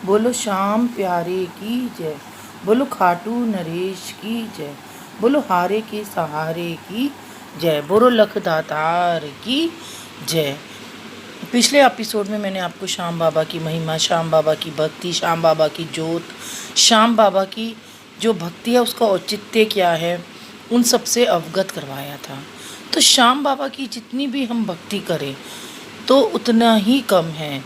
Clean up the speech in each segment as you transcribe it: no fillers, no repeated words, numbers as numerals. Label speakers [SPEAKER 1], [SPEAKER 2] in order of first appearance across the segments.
[SPEAKER 1] बोलो श्याम प्यारे की जय। बोलो खाटू नरेश की जय। बोलो हारे के सहारे की जय। बोलो लख दातार की जय। पिछले एपिसोड में मैंने आपको श्याम बाबा की महिमा, श्याम बाबा की भक्ति, श्याम बाबा की जोत, श्याम बाबा की जो भक्ति है उसका औचित्य क्या है, उन सब से अवगत करवाया था। तो श्याम बाबा की जितनी भी हम भक्ति करें तो उतना ही कम है।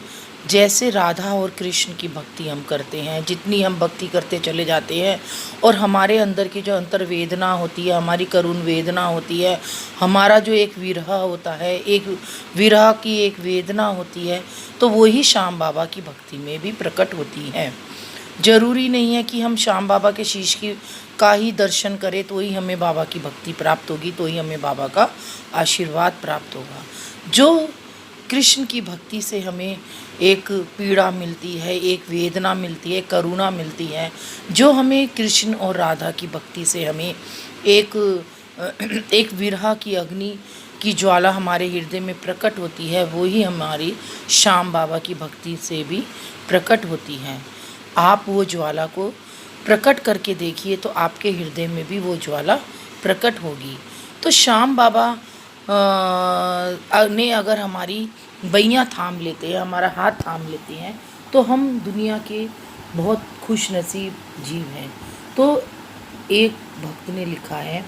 [SPEAKER 1] जैसे राधा और कृष्ण की भक्ति हम करते हैं, जितनी हम भक्ति करते चले जाते हैं और हमारे अंदर की जो अंतर्वेदना होती है, हमारी करुण वेदना होती है, हमारा जो एक विरह होता है, एक विरह की एक वेदना होती है, तो वही श्याम बाबा की भक्ति में भी प्रकट होती है। ज़रूरी नहीं है कि हम श्याम बाबा के शीश की का ही दर्शन करें तो ही हमें बाबा की भक्ति प्राप्त होगी, तो ही हमें बाबा का आशीर्वाद प्राप्त होगा। जो कृष्ण की भक्ति से हमें एक पीड़ा मिलती है, एक वेदना मिलती है, करुणा मिलती है, जो हमें कृष्ण और राधा की भक्ति से हमें एक एक विरह की अग्नि की ज्वाला हमारे हृदय में प्रकट होती है, वो ही हमारी श्याम बाबा की भक्ति से भी प्रकट होती है। आप वो ज्वाला को प्रकट करके देखिए तो आपके हृदय में भी वो ज्वाला प्रकट होगी। तो श्याम बाबा ने अगर हमारी बइयाँ थाम लेते हैं, हमारा हाथ थाम लेते हैं, तो हम दुनिया के बहुत खुश नसीब जीव हैं। तो एक भक्त ने लिखा है,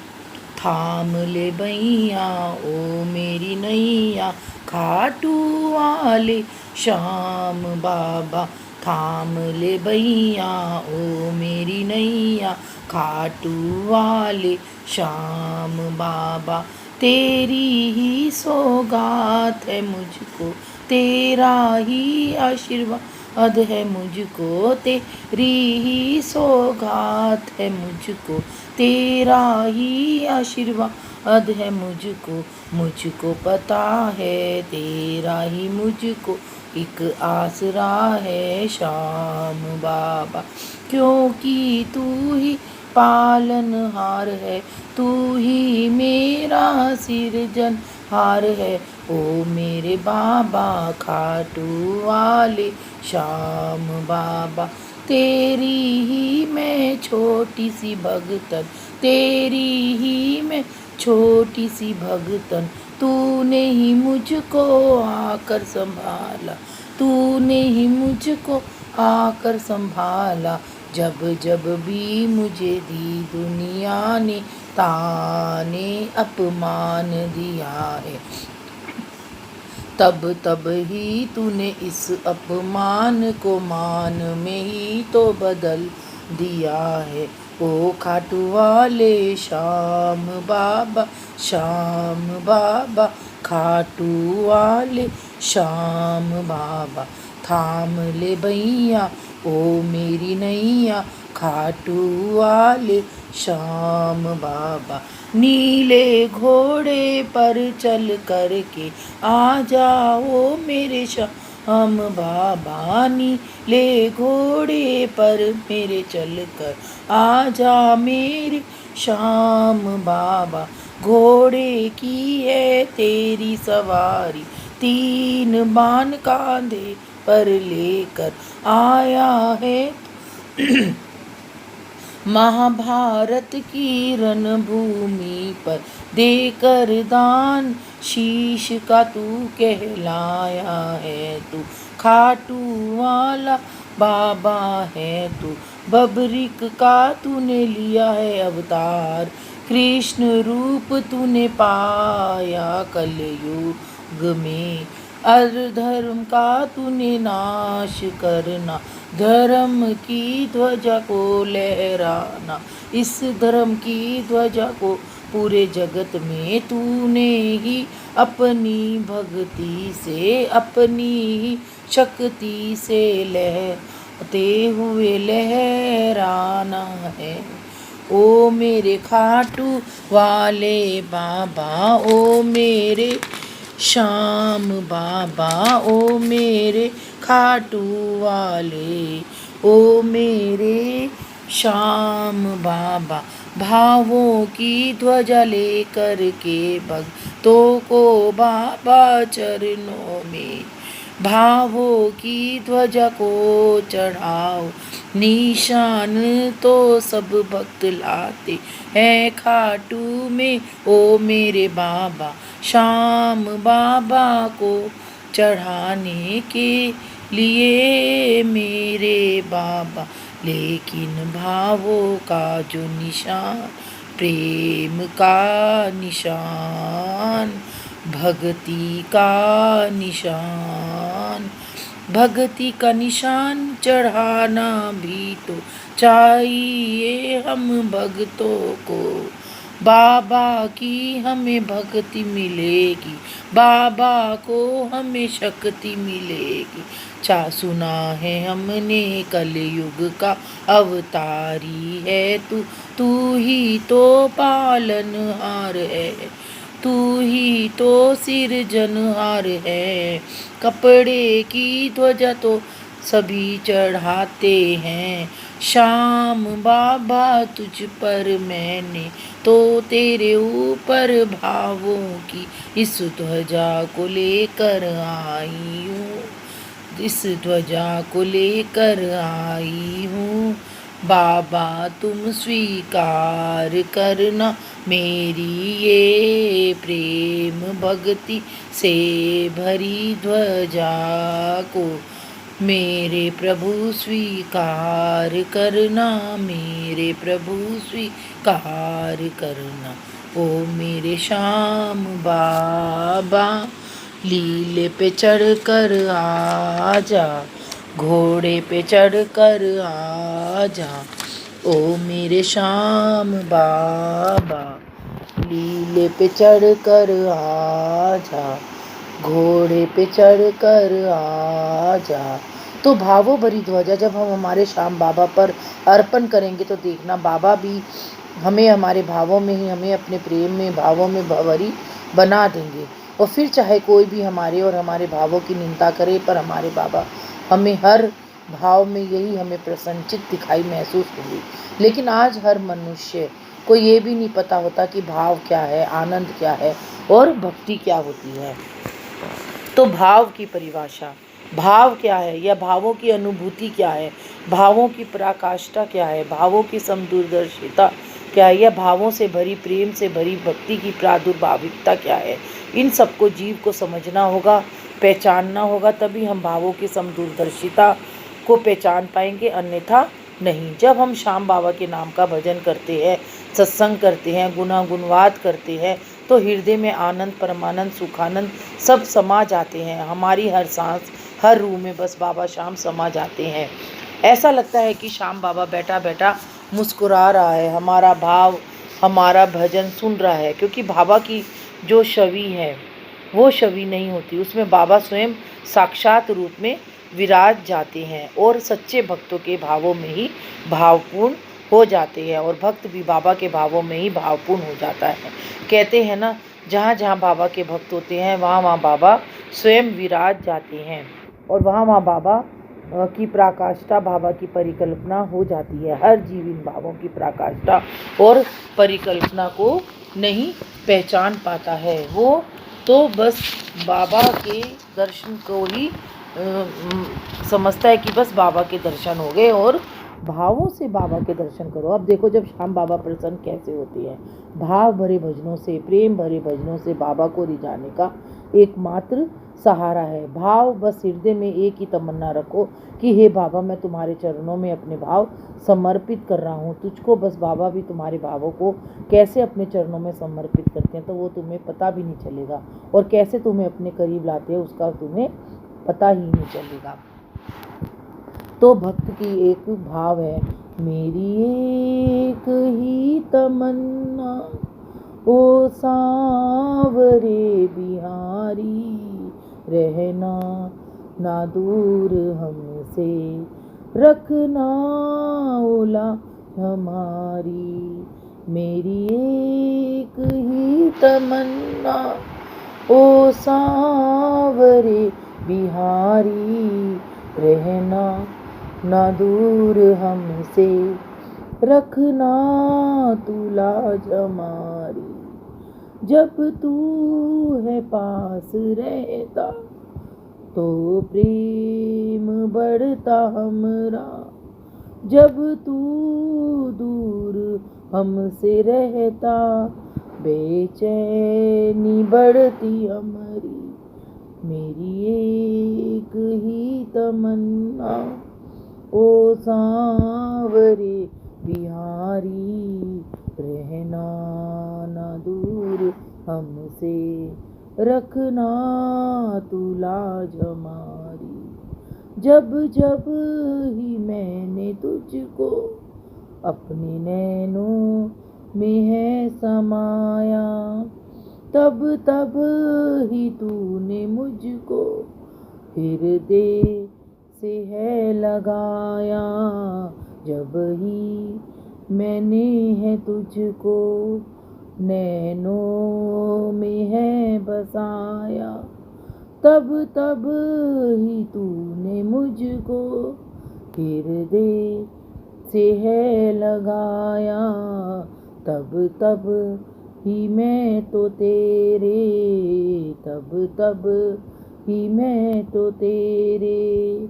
[SPEAKER 1] थाम ले बइया ओ मेरी नैया, खाटू वाले श्याम बाबा। थाम ले बइया ओ मेरी नैया, खाटू वाले श्याम बाबा। तेरी ही सौगात है मुझको, तेरा ही आशीर्वाद है मुझको, तेरी ही सौगात है मुझको, तेरा ही आशीर्वाद है मुझको। मुझको पता है तेरा ही मुझको एक आसरा है श्याम बाबा, क्योंकि तू ही पालनहार है, तू ही मेरा सिरजनहार है। ओ मेरे बाबा खाटू वाले श्याम बाबा, तेरी ही मैं छोटी सी भगतन, तेरी ही मैं छोटी सी भगतन। तूने ही मुझको आकर संभाला, तूने ही मुझको आकर संभाला। जब जब भी मुझे दी दुनिया ने ताने अपमान दिया है, तब तब ही तूने इस अपमान को मान में ही तो बदल दिया है। ओ खाटू वाले श्याम बाबा, श्याम बाबा, खाटू वाले श्याम बाबा। थाम ले भैया ओ मेरी नैया, खाटू वाले श्याम बाबा। नीले घोड़े पर चल कर के आ जाओ मेरे श्याम बाबा, नीले घोड़े पर मेरे चल कर आ जा मेरे श्याम बाबा। घोड़े की है तेरी सवारी, तीन बाण कांधे पर लेकर आया है महाभारत की रणभूमि पर देकर दान शीश का तू कहलाया है। तू खाटू वाला बाबा है, तू बबरिक का तूने लिया है अवतार, कृष्ण रूप तूने पाया कलयुग में। अधर्म का तूने नाश करना, धर्म की ध्वजा को लहराना। इस धर्म की ध्वजा को पूरे जगत में तूने ही अपनी भक्ति से, अपनी ही शक्ति से लहराते हुए लहराना है। ओ मेरे खाटू वाले बाबा, ओ मेरे श्याम बाबा, ओ मेरे खाटू वाले, ओ मेरे श्याम बाबा। भावों की ध्वजा लेकर के भक्तों को बाबा चरणों में भावों की ध्वजा को चढ़ाओ, निशान तो सब भक्त लाते हैं खाटू में। ओ मेरे बाबा श्याम बाबा को चढ़ाने के लिए मेरे बाबा, लेकिन भावों का जो निशान, प्रेम का निशान, भक्ति का निशान, भक्ति का निशान चढ़ाना भी तो चाहिए हम भक्तों को। बाबा की हमें भक्ति मिलेगी, बाबा को हमें शक्ति मिलेगी। सुना है हमने कलयुग का अवतारी है तू, तू ही तो पालनहार है, तू ही तो सिरजनहार है। कपड़े की ध्वजा तो सभी चढ़ाते हैं, श्याम बाबा तुझ पर मैंने तो तेरे ऊपर भावों की इस ध्वजा को लेकर आई हूँ, इस ध्वजा को लेकर आई हूँ। बाबा तुम स्वीकार करना मेरी ये प्रेम भक्ति से भरी ध्वजा को। मेरे प्रभु स्वीकार करना, मेरे प्रभु स्वीकार करना। ओ मेरे श्याम बाबा लीले पे चढ़कर आजा, घोड़े पे चढ़कर आजा। ओ मेरे श्याम बाबा लीले पे चढ़कर आजा, घोड़े पे चढ़कर आजा। तो भावों भरी ध्वजा जब हम हमारे श्याम बाबा पर अर्पण करेंगे तो देखना बाबा भी हमें हमारे भावों में ही, हमें अपने प्रेम में, भावों में भरी बना देंगे। और फिर चाहे कोई भी हमारे और हमारे भावों की निंदा करे, पर हमारे बाबा हमें हर भाव में यही हमें प्रसन्नचित दिखाई महसूस होगी। लेकिन आज हर मनुष्य को ये भी नहीं पता होता कि भाव क्या है, आनंद क्या है और भक्ति क्या होती है। तो भाव की परिभाषा, भाव क्या है या भावों की अनुभूति क्या है, भावों की पराकाष्ठा क्या है, भावों की समदूरदर्शिता क्या है, या भावों से भरी, प्रेम से भरी भक्ति की प्रादुर्भाविकता क्या है, इन सबको जीव को समझना होगा, पहचानना होगा। तभी हम भावों की समदूरदर्शिता को पहचान पाएंगे, अन्यथा नहीं। जब हम श्याम बाबा के नाम का भजन करते हैं, सत्संग करते हैं, गुणवाद करते हैं, तो हृदय में आनंद, परमानंद, सुखानंद सब समा जाते हैं। हमारी हर सांस, हर रूह में बस बाबा श्याम समा जाते हैं। ऐसा लगता है कि श्याम बाबा बैठा बैठा मुस्कुरा रहा है, हमारा भाव, हमारा भजन सुन रहा है। क्योंकि बाबा की जो छवि है वो छवि नहीं होती, उसमें बाबा स्वयं साक्षात रूप में विराज जाते हैं और सच्चे भक्तों के भावों में ही भावपूर्ण हो जाते हैं, और भक्त भी बाबा के भावों में ही भावपूर्ण हो जाता है। कहते हैं ना, जहाँ जहाँ बाबा के भक्त होते हैं वहाँ वहाँ बाबा स्वयं विराज जाते हैं, और वहाँ वहाँ बाबा की पराकाष्ठा, बाबा की परिकल्पना हो जाती है। हर जीव इन भावों की पराकाष्ठा और परिकल्पना को नहीं पहचान पाता है। वो तो बस बाबा के दर्शन को ही समझता है कि बस बाबा के दर्शन हो गए, और भावों से बाबा के दर्शन करो। अब देखो जब श्याम बाबा प्रसन्न कैसे होते हैं, भाव भरे भजनों से, प्रेम भरे भजनों से बाबा को रिझाने का एकमात्र सहारा है भाव। बस हृदय में एक ही तमन्ना रखो कि हे बाबा, मैं तुम्हारे चरणों में अपने भाव समर्पित कर रहा हूँ तुझको। बस बाबा भी तुम्हारे भावों को कैसे अपने चरणों में समर्पित करते हैं तो वो तुम्हें पता भी नहीं चलेगा, और कैसे तुम्हें अपने करीब लाते हैं उसका तुम्हें पता ही नहीं चलेगा। तो भक्त की एक भाव है, मेरी एक ही तमन्ना ओ सांवरे बिहारी, रहना ना दूर हमसे, रखना ओला हमारी। मेरी एक ही तमन्ना ओ सांवरे बिहारी, रहना ना दूर हमसे, रखना तू लाज हमारी। जब तू है पास रहता तो प्रेम बढ़ता हमरा, जब तू दूर हमसे रहता, बेचैनी बढ़ती हमारी। मेरी एक ही तमन्ना, ओ सांवरे बिहारी, रहना ना दूर हमसे, रखना तू लाज हमारी। जब जब ही मैंने तुझको अपने नैनों में है समाया, तब तब ही तूने मुझको हृदय से है लगाया। जब ही मैंने है तुझको नैनों में है बसाया, तब तब ही तूने मुझको हृदय से है लगाया। तब तब ही मैं तो तेरे, तब तब ही मैं तो तेरे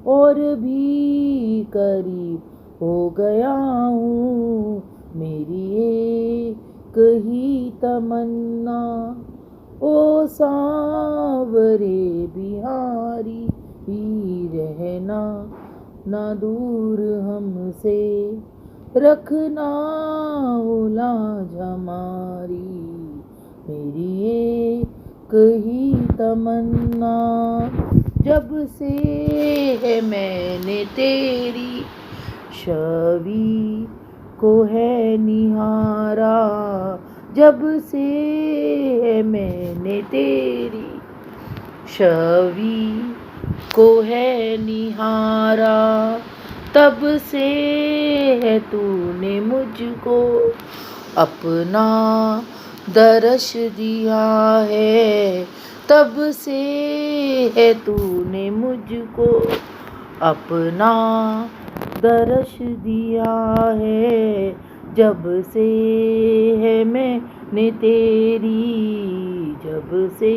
[SPEAKER 1] और भी करीब हो गया हूँ। मेरी एक ही तमन्ना, ओ सांवरे बिहारी, ही रहना ना दूर हमसे, रखना ओ लाज हमारी। मेरी एक ही तमन्ना, जब से है मैंने तेरी छवि को है निहारा, जब से है मैंने तेरी छवि को है निहारा, तब से है तूने मुझको अपना दर्श दिया है। तब से है तूने मुझको अपना दर्श दिया है। जब से है मैंने तेरी, जब से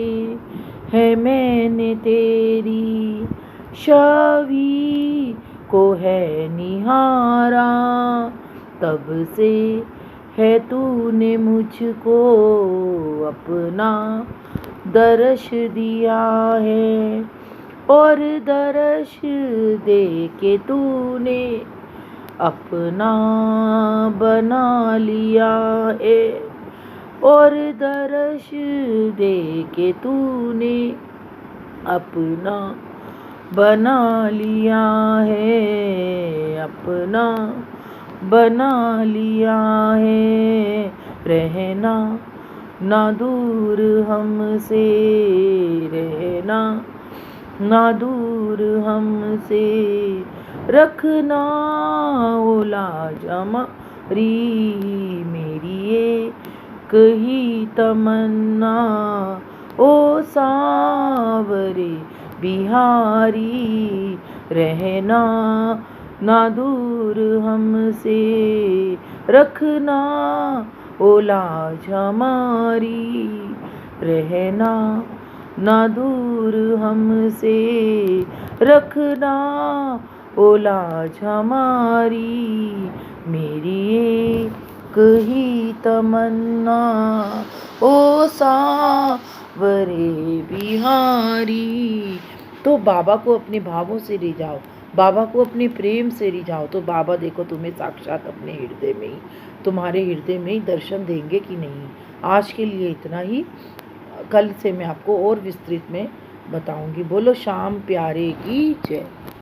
[SPEAKER 1] है मैंने तेरी छवि को है निहारा, तब से है तूने मुझको अपना दर्श दिया है। और दर्श दे के तूने अपना बना लिया है, और दर्श दे के तूने अपना बना लिया है, अपना बना लिया है। रहना ना दूर हमसे, रहना ना दूर हमसे, रखना ओ लाज हमारी। मेरी एक ही तमन्ना, ओ सांवरे बिहारी, रहना ना दूर हमसे, रखना ओ लाज हमारी। रहना ना दूर हमसे, रखना ओ लाज हमारी। मेरी एक ही तमन्ना, ओ सांवरे बिहारी। तो बाबा को अपने भावों से रिझाओ, बाबा को अपने प्रेम से रिझाओ, तो बाबा देखो तुम्हें साक्षात अपने हृदय में ही, तुम्हारे हृदय में ही दर्शन देंगे कि नहीं। आज के लिए इतना ही, कल से मैं आपको और विस्तृत में बताऊंगी। बोलो श्याम प्यारे की जय।